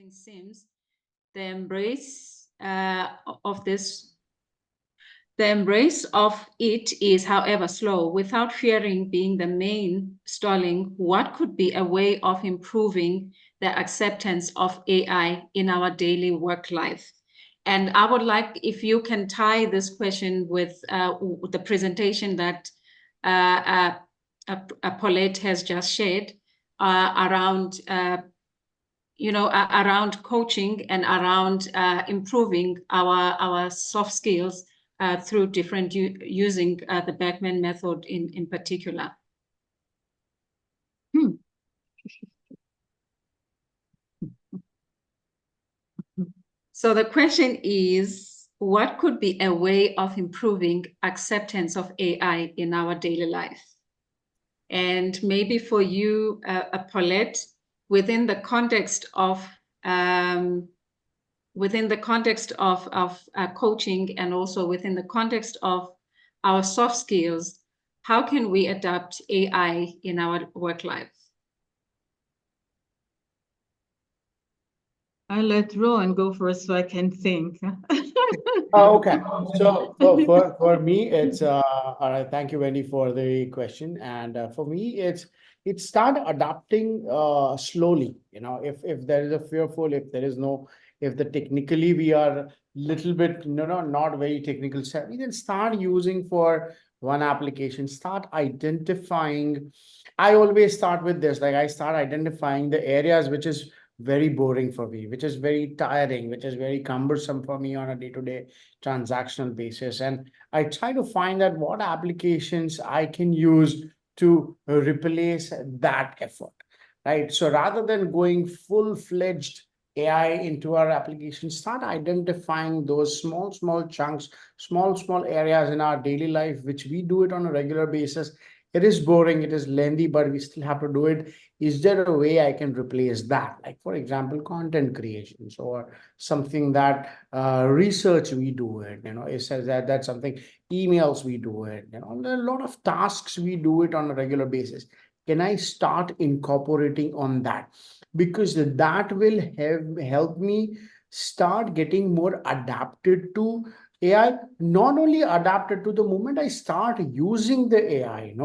everything seems, the embrace of this the embrace of it is, however, slow. Without fearing being the main stalling, what could be a way of improving the acceptance of AI in our daily work life? And I would like if you can tie this question with the presentation that Paulette has just shared around around coaching and around improving our soft skills through different using the Beckman method in particular. So the question is, what could be a way of improving acceptance of AI in our daily life? And maybe for you, Paulette, within the context of coaching and also within the context of our soft skills, how can we adapt AI in our work life? I'll let Rohan go first so I can think. Okay. So for me, it's thank you, Wendy, for the question. And for me, it's start adapting slowly. If there is a fearful, if the technically we are little bit not very technical savvy, then start using for one application. Start identifying. I always start with this. Like I start identifying the areas which is very boring for me, which is very tiring, which is very cumbersome for me on a day-to-day transactional basis. And I try to find out what applications I can use to replace that effort, right? So rather than going full-fledged AI into our application, start identifying those small chunks, small areas in our daily life, which we do it on a regular basis. It is boring, it is lengthy, but we still have to do it. Is there a way I can replace that? Like, for example, content creations or something that research we do it, it says that's something, emails we do it, a lot of tasks we do it on a regular basis. Can I start incorporating on that? Because that will help me start getting more adapted to AI, not only adapted to the moment I start using the AI,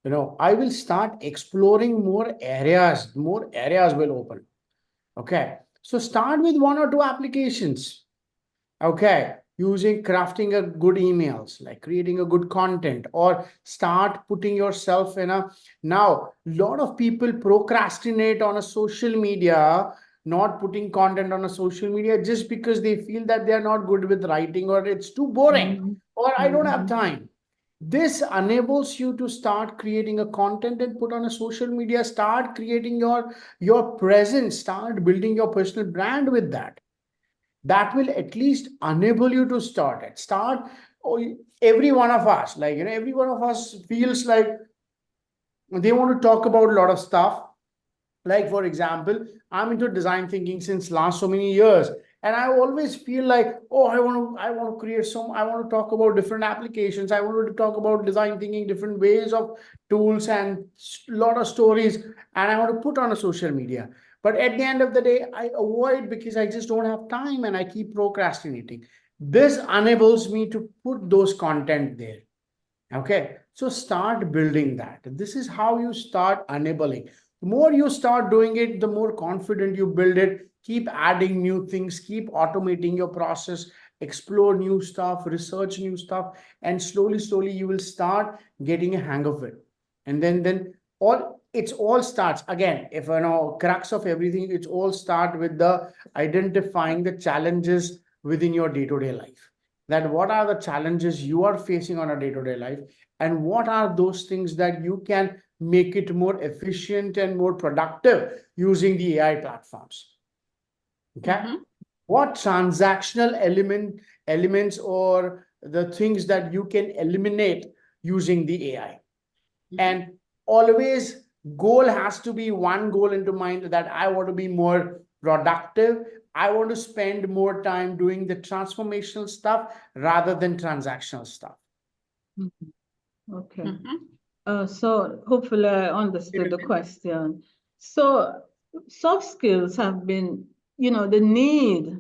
I will start exploring more areas will open. Okay. So start with one or two applications. Okay. Crafting a good emails, like creating a good content, or start putting yourself in now, a lot of people procrastinate on a social media, not putting content on a social media just because they feel that they are not good with writing, or it's too boring, or I don't have time. This enables you to start creating a content and put on a social media, start creating your presence, start building your personal brand with that. That will at least enable you to start it. Every one of us, every one of us feels like they want to talk about a lot of stuff. Like, for example, I'm into design thinking since last so many years. And I always feel like, oh, I want to create I want to talk about different applications. I wanted to talk about design thinking, different ways of tools and a lot of stories. And I want to put on a social media. But at the end of the day, I avoid because I just don't have time and I keep procrastinating. This enables me to put those content there. Okay. So start building that. This is how you start enabling. The more you start doing it, the more confident you build it. Keep adding new things, keep automating your process, explore new stuff, research new stuff, and slowly you will start getting a hang of it. And then all starts again. If crux of everything, it's all start with the identifying the challenges within your day-to-day life. That what are the challenges you are facing on a day-to-day life, and what are those things that you can make it more efficient and more productive using the AI platforms. Okay. What transactional elements or the things that you can eliminate using the AI. And always goal has to be one goal into mind, that I want to be more productive. I want to spend more time doing the transformational stuff rather than transactional stuff. Okay. So hopefully I understood the question. So soft skills have been the need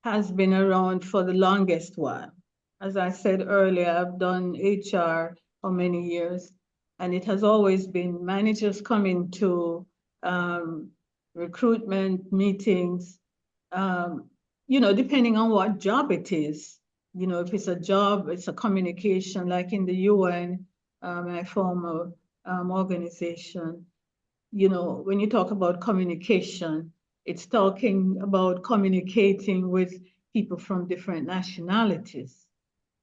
has been around for the longest while. As I said earlier, I've done HR for many years, and it has always been managers coming to recruitment meetings, depending on what job it is. If it's a job, it's a communication, like in the UN, my former organization. When you talk about communication, it's talking about communicating with people from different nationalities,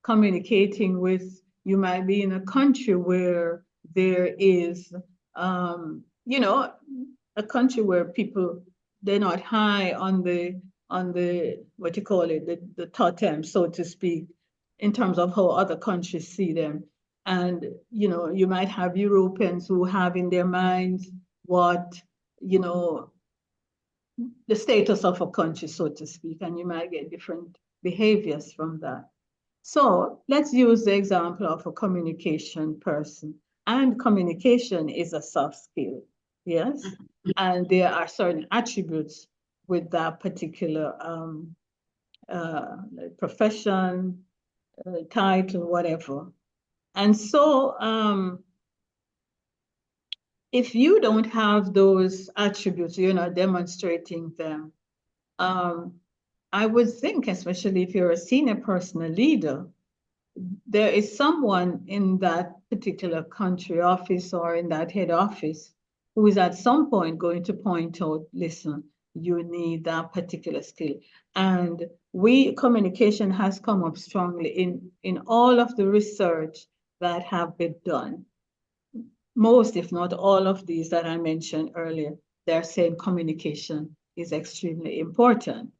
communicating with, you might be in a country where there is, a country where people, they're not high on the, what you call it, the totem, so to speak, in terms of how other countries see them. And, you might have Europeans who have in their minds what, the status of a country, so to speak, and you might get different behaviors from that. So let's use the example of a communication person. And communication is a soft skill, yes? And there are certain attributes with that particular profession, title, whatever. And so if you don't have those attributes, you're not demonstrating them, I would think, especially if you're a senior person, a leader, there is someone in that particular country office or in that head office who is at some point going to point out, listen, you need that particular skill. And communication has come up strongly in all of the research that have been done. Most, if not all of these that I mentioned earlier, they're saying communication is extremely important.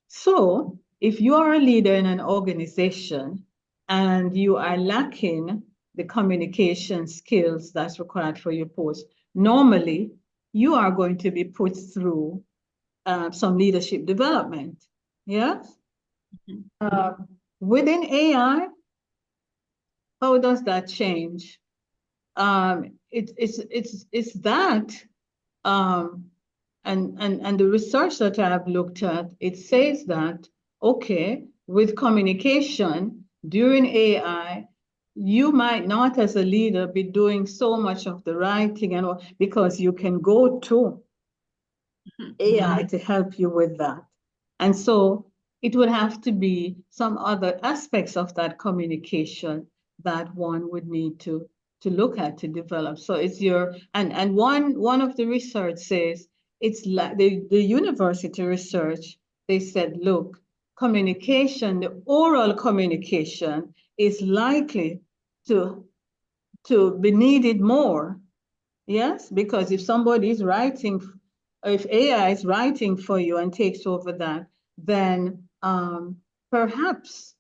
So if you are a leader in an organization and you are lacking the communication skills that's required for your post, normally you are going to be put through some leadership development. Yes? Within AI, how does that change? It's that, and the research that I've looked at, it says that, okay, with communication during AI, you might not as a leader be doing so much of the writing and all, because you can go to AI to help you with that. And so it would have to be some other aspects of that communication that one would need to look at, to develop. So it's and one of the research says, it's like the university research, they said, look, communication, the oral communication is likely to be needed more. Yes, because if somebody is writing, if AI is writing for you and takes over that, then perhaps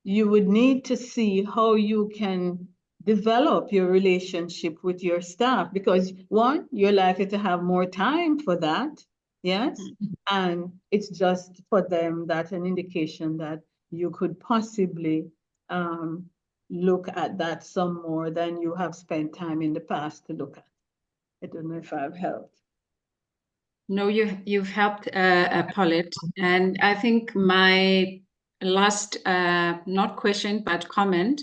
you would need to see how you can develop your relationship with your staff, because one, you're likely to have more time for that, yes? And it's just for them that an indication that you could possibly look at that some more than you have spent time in the past to look at. I don't know if I've helped. No, you've helped, Paulette. And I think my last, not question, but comment,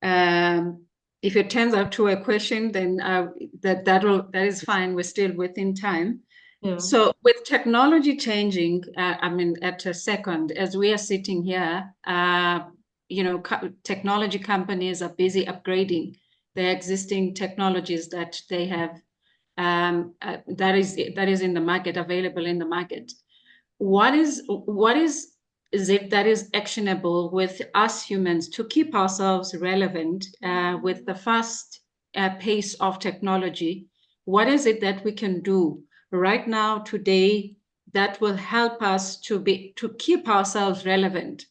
if it turns out to a question, then that is fine. We're still within time. Yeah. So with technology changing, at a second, as we are sitting here, technology companies are busy upgrading their existing technologies that they have, that is in the market, available in the market. What is it that is actionable with us humans to keep ourselves relevant with the fast pace of technology? What is it that we can do right now, today, that will help us to keep ourselves relevant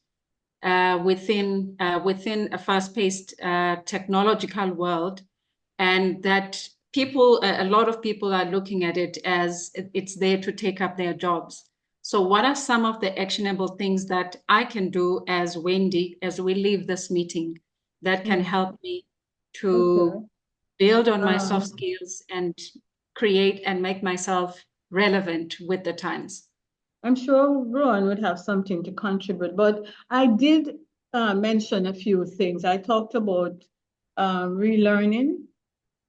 within a fast-paced technological world, and that a lot of people are looking at it as it's there to take up their jobs? So what are some of the actionable things that I can do as Wendy, as we leave this meeting, that can help me to build on my soft skills and create and make myself relevant with the times. I'm sure Rohan would have something to contribute, but I did mention a few things. I talked about relearning.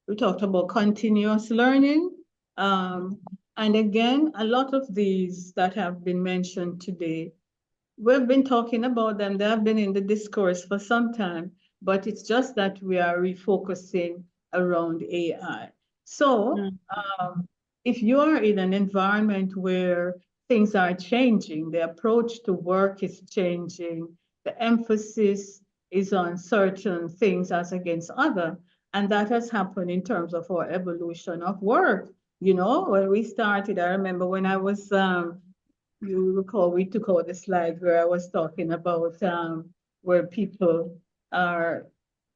We talked about continuous learning. And again, a lot of these that have been mentioned today, we've been talking about them. They have been in the discourse for some time, but it's just that we are refocusing around AI. So if you are in an environment where things are changing, the approach to work is changing, the emphasis is on certain things as against other, and that has happened in terms of our evolution of work. You know, when we started, I remember when I was you recall we took out the slide where I was talking about where people are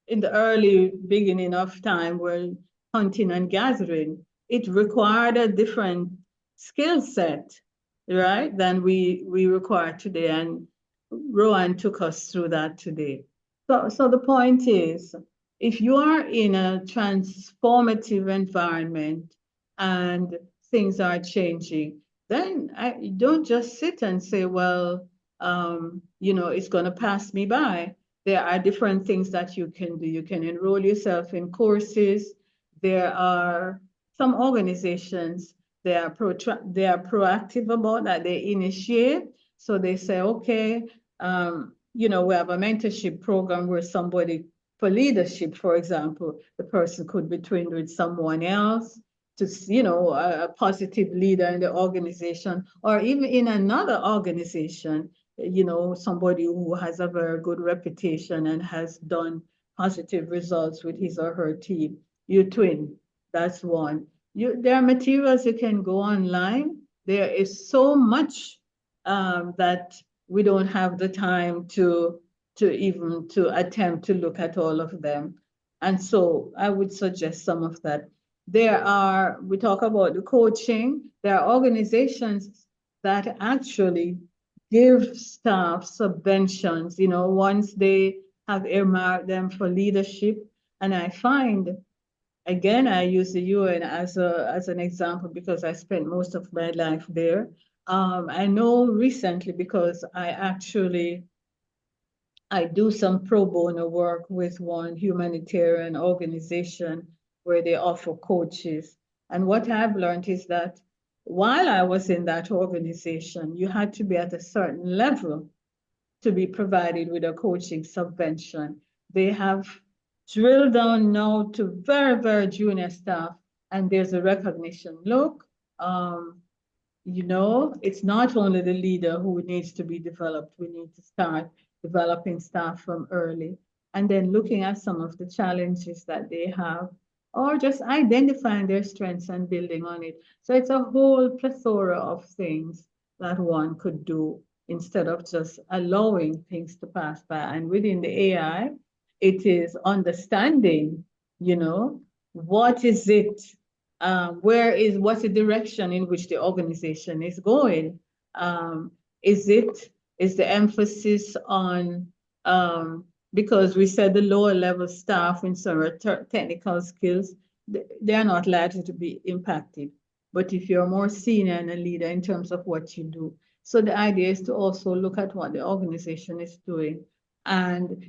in the early beginning of time were hunting and gathering. It required a different skill set, right, than we require today. And Rohan took us through that today. So the point is, if you are in a transformative environment and things are changing, then don't just sit and say, well, it's going to pass me by. There are different things that you can do. You can enroll yourself in courses. There are some organizations, they are proactive about that. They initiate. So they say, okay, we have a mentorship program where somebody, for leadership, for example, the person could be trained with someone else to, a positive leader in the organization, or even in another organization, somebody who has a very good reputation and has done positive results with his or her team. You twin, that's one. There are materials you can go online. There is so much that we don't have the time to even to attempt to look at all of them. And so I would suggest some of that. We talk about the coaching, there are organizations that actually give staff subventions, once they have earmarked them for leadership. And I find, again, I use the UN as an example because I spent most of my life there. I know recently because I do some pro bono work with one humanitarian organization where they offer coaches. And what I've learned is that while I was in that organization, you had to be at a certain level to be provided with a coaching subvention. They have drilled down now to very, very junior staff, and there's a recognition. Look, it's not only the leader who needs to be developed. We need to start developing staff from early and then looking at some of the challenges that they have or just identifying their strengths and building on it. So it's a whole plethora of things that one could do instead of just allowing things to pass by. And within the AI, it is understanding, what is it what's the direction in which the organization is going? Is the emphasis on, because we said the lower level staff in some technical skills, they are not likely to be impacted. But if you're more senior and a leader in terms of what you do. So the idea is to also look at what the organization is doing and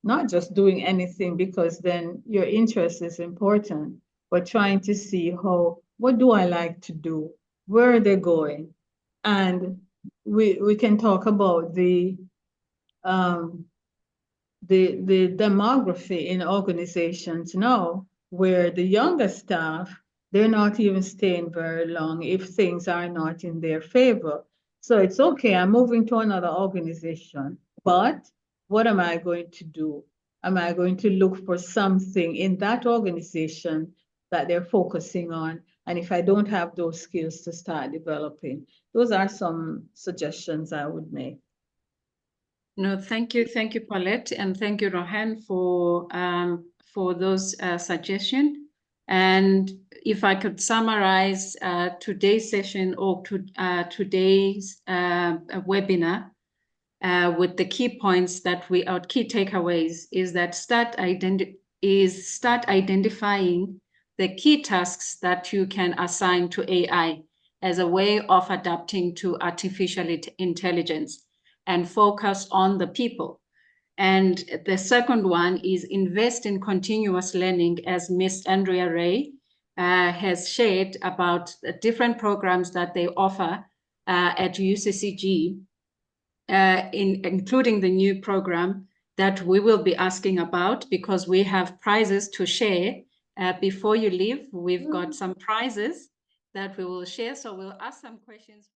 not just doing anything because then your interest is important, but trying to see what do I like to do? Where are they going? And we can talk about the demography in organizations now, where the younger staff, they're not even staying very long if things are not in their favor. So it's okay, I'm moving to another organization, but what am I going to do? Am I going to look for something in that organization that they're focusing on? And if I don't have those skills to start developing, those are some suggestions I would make. No, thank you, Paulette, and thank you, Rohan, for those suggestions. And if I could summarize today's session or today's webinar with the key points our key takeaways is that start identifying the key tasks that you can assign to AI as a way of adapting to artificial intelligence and focus on the people. And the second one is invest in continuous learning, as Miss Andrea Ray has shared about the different programs that they offer at UCCG, including the new program that we will be asking about, because we have prizes to share. Before you leave, we've got some prizes that we will share. So we'll ask some questions.